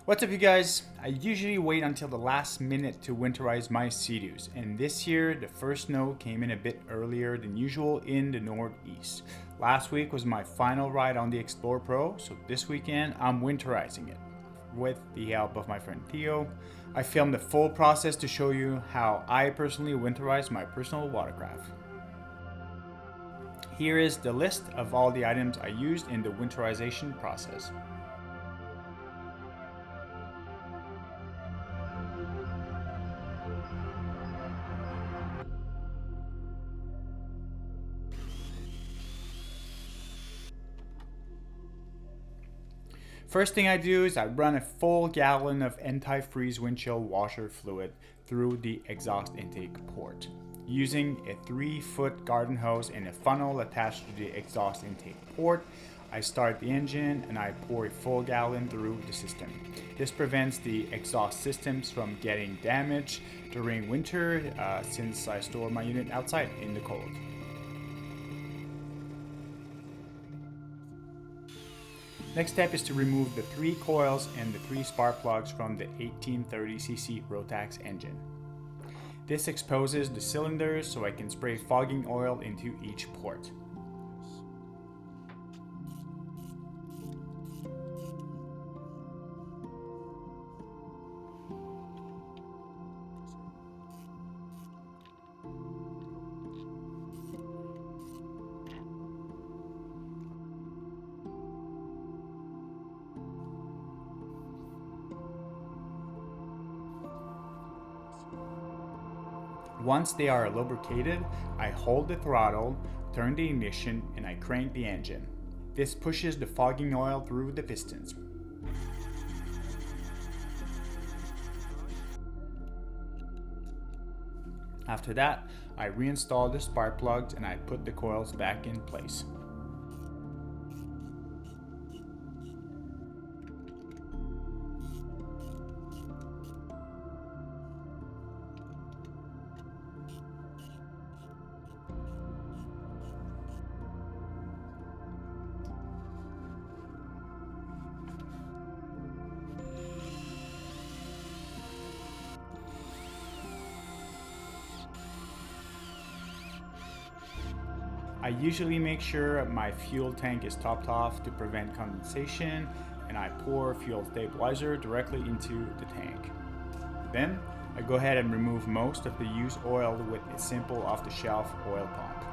What's up, you guys? I usually wait until the last minute to winterize my Sea-Doos, and this year the first snow came in a bit earlier than usual in the Northeast. Last week was my final ride on the Explorer Pro, so this weekend I'm winterizing it. With the help of my friend Theo, I filmed the full process to show you how I personally winterize my personal watercraft. Here is the list of all the items I used in the winterization process. First thing I do is I run a full gallon of antifreeze windshield washer fluid through the exhaust intake port. Using a 3-foot garden hose and a funnel attached to the exhaust intake port, I start the engine and I pour a full gallon through the system. This prevents the exhaust systems from getting damaged during winter since I store my unit outside in the cold. Next step is to remove the 3 coils and the 3 spark plugs from the 1830cc Rotax engine. This exposes the cylinders so I can spray fogging oil into each port. Once they are lubricated, I hold the throttle, turn the ignition, and I crank the engine. This pushes the fogging oil through the pistons. After that, I reinstall the spark plugs and I put the coils back in place. I usually make sure my fuel tank is topped off to prevent condensation, and I pour fuel stabilizer directly into the tank. Then I go ahead and remove most of the used oil with a simple off-the-shelf oil pump.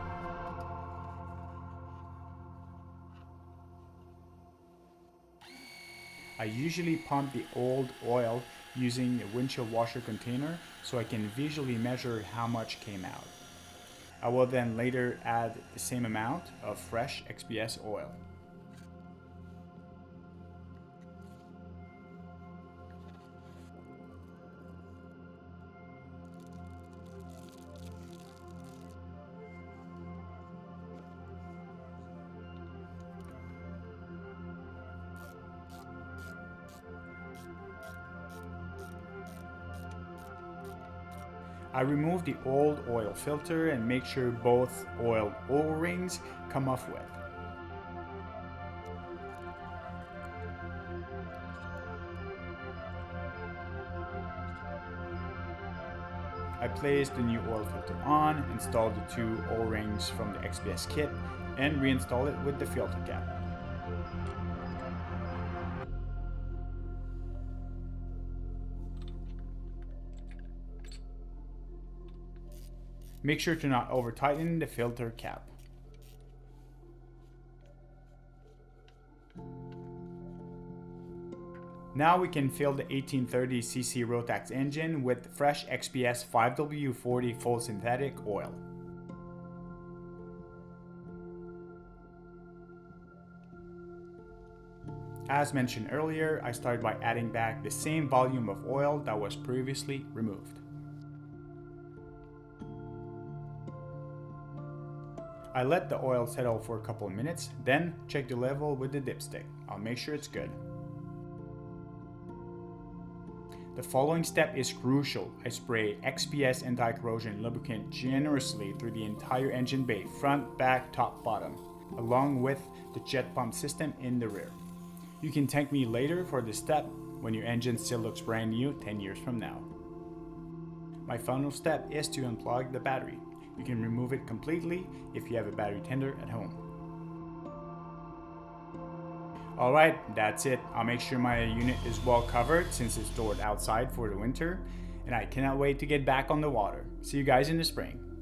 I usually pump the old oil using a windshield washer container so I can visually measure how much came out. I will then later add the same amount of fresh XPS oil. I remove the old oil filter and make sure both oil O-rings come off with. I place the new oil filter on, install the 2 O-rings from the XPS kit, and reinstall it with the filter cap. Make sure to not over tighten the filter cap. Now we can fill the 1830cc Rotax engine with fresh XPS 5W40 full synthetic oil. As mentioned earlier, I started by adding back the same volume of oil that was previously removed. I let the oil settle for a couple of minutes, then check the level with the dipstick. I'll make sure it's good. The following step is crucial. I spray XPS anti-corrosion lubricant generously through the entire engine bay, front, back, top, bottom, along with the jet pump system in the rear. You can thank me later for this step when your engine still looks brand new 10 years from now. My final step is to unplug the battery. You can remove it completely if you have a battery tender at home. Alright, that's it. I'll make sure my unit is well covered since it's stored outside for the winter, and I cannot wait to get back on the water. See you guys in the spring.